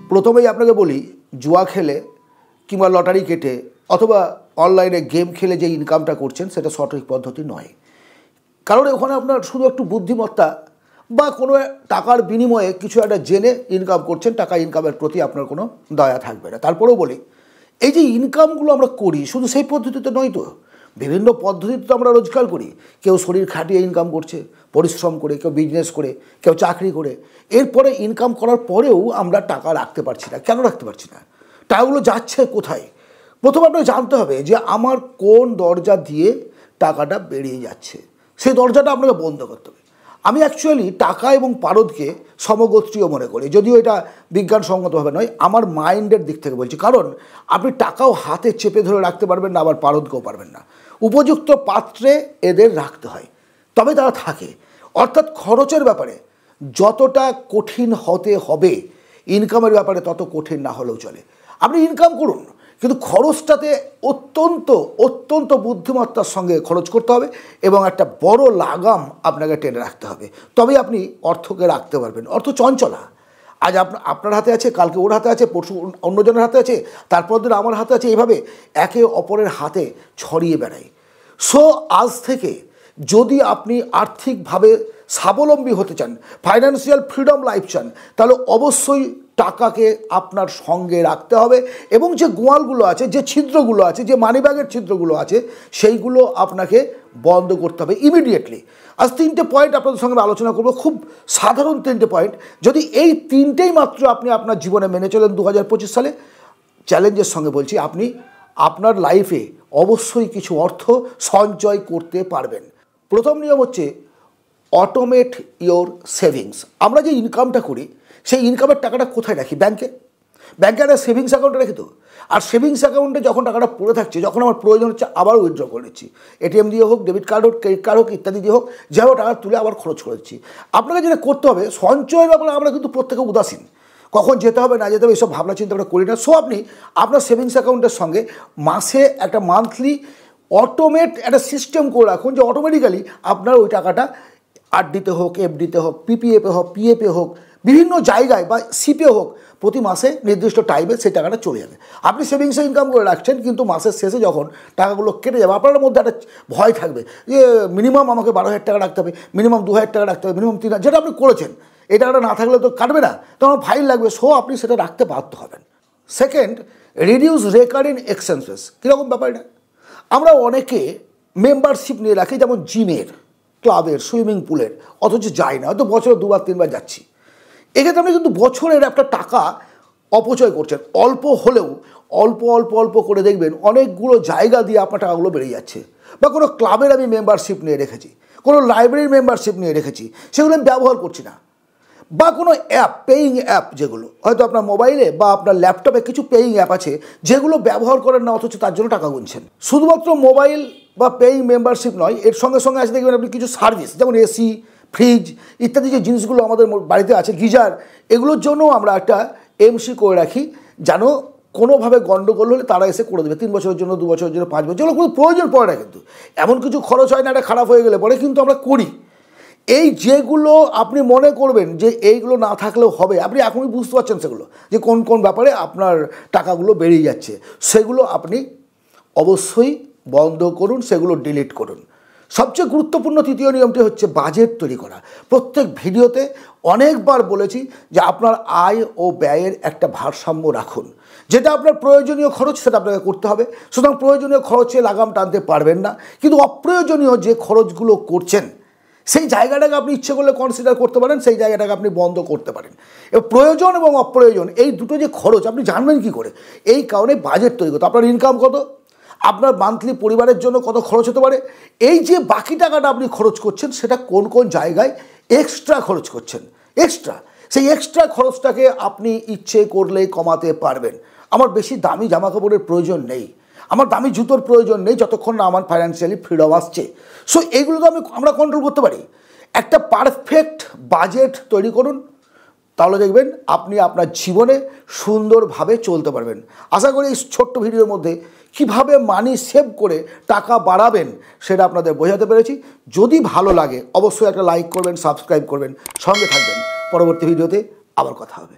প্রথমেই আপনাকে বলি, জুয়া খেলে কিংবা লটারি কেটে অথবা অনলাইনে গেম খেলে যে ইনকামটা করছেন সেটা সঠিক পদ্ধতি নয়। কারণ ওখানে আপনার শুধু একটু বুদ্ধিমত্তা বা কোনো টাকার বিনিময়ে কিছু একটা জেনে ইনকাম করছেন, টাকা ইনকামের প্রতি আপনার কোনো দয়া থাকবে না। তারপরেও বলি, এই যে ইনকামগুলো আমরা করি শুধু সেই পদ্ধতিতে নয় তো, বিভিন্ন পদ্ধতিতে তো আমরা রোজগার করি। কেউ শরীর খাটিয়ে ইনকাম করছে, পরিশ্রম করে, কেউ বিজনেস করে, কেউ চাকরি করে। এরপরে ইনকাম করার পরেও আমরা টাকা রাখতে পারছি না। কেন রাখতে পারছি না? টাকাগুলো যাচ্ছে কোথায়? প্রথমে আপনাকে জানতে হবে যে আমার কোন দরজা দিয়ে টাকাটা বেরিয়ে যাচ্ছে, সেই দরজাটা আপনাকে বন্ধ করতে হবে। আমি অ্যাকচুয়ালি টাকা এবং পারদকে সমগোত্রীয় মনে করি, যদিও এটা বিজ্ঞানসম্মতভাবে নয়, আমার মাইন্ডের দিক থেকে বলছি। কারণ আপনি টাকাও হাতে চেপে ধরে রাখতে পারবেন না, আবার পারদকেও পারবেন না। উপযুক্ত পাত্রে এদের রাখতে হয়, তবে তারা থাকে। অর্থাৎ খরচের ব্যাপারে যতটা কঠিন হতে হবে, ইনকামের ব্যাপারে তত কঠিন না হলেও চলে। আপনি ইনকাম করুন, কিন্তু খরচটাতে অত্যন্ত অত্যন্ত বুদ্ধিমত্তার সঙ্গে খরচ করতে হবে এবং একটা বড় লাগাম আপনাকে টেনে রাখতে হবে, তবেই আপনি অর্থকে রাখতে পারবেন। অর্থ চঞ্চলা, আজ আপনার হাতে আছে, কালকে ওর হাতে আছে, পরশু অন্যজনের হাতে আছে, তারপর দিন আমার হাতে আছে, এইভাবে একে অপরের হাতে ছড়িয়ে বেড়ায়। সো আজ থেকে যদি আপনি আর্থিকভাবে স্বাবলম্বী হতে চান, ফাইন্যান্সিয়াল ফ্রিডম লাইফ চান, তাহলে অবশ্যই টাকাকে আপনার সঙ্গে রাখতে হবে এবং যে গোয়ালগুলো আছে, যে ছিদ্রগুলো আছে, যে মানিব্যাগের ছিদ্রগুলো আছে, সেইগুলো আপনাকে বন্ধ করতে হবে ইমিডিয়েটলি। আজ 3টে পয়েন্ট আপনাদের সঙ্গে আলোচনা করব, খুব সাধারণ 3টে পয়েন্ট। যদি এই 3টেই মাত্র আপনি আপনার জীবনে মেনে চলেন 2025 সালে, চ্যালেঞ্জের সঙ্গে বলছি, আপনি আপনার লাইফে অবশ্যই কিছু অর্থ সঞ্চয় করতে পারবেন। প্রথম নিয়ম হচ্ছে অটোমেট ইয়োর সেভিংস। আমরা যে ইনকামটা করি সেই ইনকামের টাকাটা কোথায় রাখি? ব্যাংকে একটা সেভিংস অ্যাকাউন্টে রাখি তো। আর সেভিংস অ্যাকাউন্টে যখন টাকাটা পড়ে থাকছে, যখন আমার প্রয়োজন হচ্ছে আবার উইথড্র করে নিচ্ছি, এটিএম দিয়ে হোক, ডেবিট কার্ড হোক, ক্রেডিট কার্ড হোক, ইত্যাদি দিয়ে হোক, যেভাবে টাকা তুলে আবার খরচ করে দিচ্ছি। আপনাকে যেটা করতে হবে, সঞ্চয়ের ব্যাপারে আমরা কিন্তু প্রত্যেকে উদাসীন। কখন যেতে হবে না যেতে হবে এসব ভাবনা চিন্তা আমরা করি না। সো আপনি আপনার সেভিংস অ্যাকাউন্টের সঙ্গে মাসে একটা মান্থলি অটোমেট একটা সিস্টেম করে রাখুন, যে অটোমেটিক্যালি আপনার ওই টাকাটা আরডিতে হোক, এফডিতে হোক, পিপিএফে হোক, পিএফে হোক, বিভিন্ন জায়গায় বা সিপে হোক, প্রতি মাসে নির্দিষ্ট টাইমে সেই টাকাটা চলে যাবে। আপনি সেভিংসে ইনকাম করে রাখছেন, কিন্তু মাসের শেষে যখন টাকাগুলো কেটে যাবে, আপনার মধ্যে একটা ভয় থাকবে যে মিনিমাম আমাকে 12,000 টাকা রাখতে হবে, মিনিমাম 2,000 টাকা রাখতে হবে, মিনিমাম 3,000, যেটা আপনি করেছেন। এই টাকাটা না থাকলে তো কাটবে না, তখন ফাইন লাগবে। সো আপনি সেটা রাখতে বাধ্য হবেন। Second, reduce recurring expenses. কীরকম ব্যাপার এটা? আমরা অনেকে মেম্বারশিপ নিয়ে রাখি, যেমন জিমের, ক্লাবের, সুইমিং পুলের, অথচ যাই না, হয়তো বছরে 2-3 বার যাচ্ছি। এক্ষেত্রে আপনি কিন্তু বছরের একটা টাকা অপচয় করছেন। অল্প হলেও অল্প অল্প অল্প করে দেখবেন অনেকগুলো জায়গা দিয়ে আপনার টাকাগুলো বেরিয়ে যাচ্ছে। বা কোনো ক্লাবের আমি মেম্বারশিপ নিয়ে রেখেছি, কোনো লাইব্রেরির মেম্বারশিপ নিয়ে রেখেছি, সেগুলো আমি ব্যবহার করছি না। বা কোনো অ্যাপ, পেইং অ্যাপ, যেগুলো হয়তো আপনার মোবাইলে বা আপনার ল্যাপটপে কিছু পেইং অ্যাপ আছে যেগুলো ব্যবহার করেন না, অথচ তার জন্য টাকা গুনছেন। শুধুমাত্র মোবাইল বা পেইং মেম্বারশিপ নয়, এর সঙ্গে সঙ্গে আছে দেখবেন আপনি কিছু সার্ভিস, যেমন এসি, ফ্রিজ ইত্যাদি যে জিনিসগুলো আমাদের বাড়িতে আছে, গিজার, এগুলোর জন্য আমরা একটা এমসি করে রাখি, যেন কোনোভাবে গণ্ডগোল হলে তারা এসে করে দেবে। 3 বছরের জন্য, 2 বছরের জন্য, 5 বছর, যেগুলো কোনো প্রয়োজন পড়ে না। কিন্তু এমন কিছু খরচ হয় না, এটা খারাপ হয়ে গেলে পরে, কিন্তু আমরা করি। এই যেগুলো আপনি মনে করবেন যে এইগুলো না থাকলেও হবে, আপনি এখনই বুঝতে পারছেন সেগুলো, যে কোন কোন ব্যাপারে আপনার টাকাগুলো বেরিয়ে যাচ্ছে, সেগুলো আপনি অবশ্যই বন্ধ করুন, সেগুলো ডিলিট করুন। সবচেয়ে গুরুত্বপূর্ণ তৃতীয় নিয়মটি হচ্ছে বাজেট তৈরি করা। প্রত্যেক ভিডিওতে অনেকবার বলেছি যে আপনার আয় ও ব্যয়ের একটা ভারসাম্য রাখুন। যেটা আপনার প্রয়োজনীয় খরচ সেটা আপনাকে করতে হবে, সুতরাং প্রয়োজনীয় খরচে লাগাম টানতে পারবেন না। কিন্তু অপ্রয়োজনীয় যে খরচগুলো করছেন সেই জায়গাটাকে আপনি ইচ্ছে করলে কনসিডার করতে পারেন, সেই জায়গাটাকে আপনি বন্ধ করতে পারেন। এবার প্রয়োজন এবং অপ্রয়োজন এই দুটো যে খরচ আপনি জানবেন কী করে? এই কারণে বাজেট তৈরি করতে। আপনার ইনকাম কত, আপনার মান্থলি পরিবারের জন্য কত খরচ হতে পারে, এই যে বাকি টাকাটা আপনি খরচ করছেন সেটা কোন কোন জায়গায় এক্সট্রা খরচ করছেন, সেই এক্সট্রা খরচটাকে আপনি ইচ্ছে করলেই কমাতে পারবেন। আমার বেশি দামি জামাকাপড়ের প্রয়োজন নেই, আমার দামি জুতোর প্রয়োজন নেই, যতক্ষণ না আমার ফাইন্যান্সিয়ালি ফ্রিডম আসছে। সো এগুলো তো আমরা কন্ট্রোল করতে পারি। একটা পারফেক্ট বাজেট তৈরি করুন, তাহলে দেখবেন আপনি আপনার জীবনে সুন্দরভাবে চলতে পারবেন। আশা করি এই ছোট্ট ভিডিওর মধ্যে কিভাবে মানি সেভ করে টাকা বাড়াবেন সেটা আপনাদের বোঝাতে পেরেছি। যদি ভালো লাগে অবশ্যই একটা লাইক করবেন, সাবস্ক্রাইব করবেন, সঙ্গে থাকবেন। পরবর্তী ভিডিওতে আবার কথা হবে।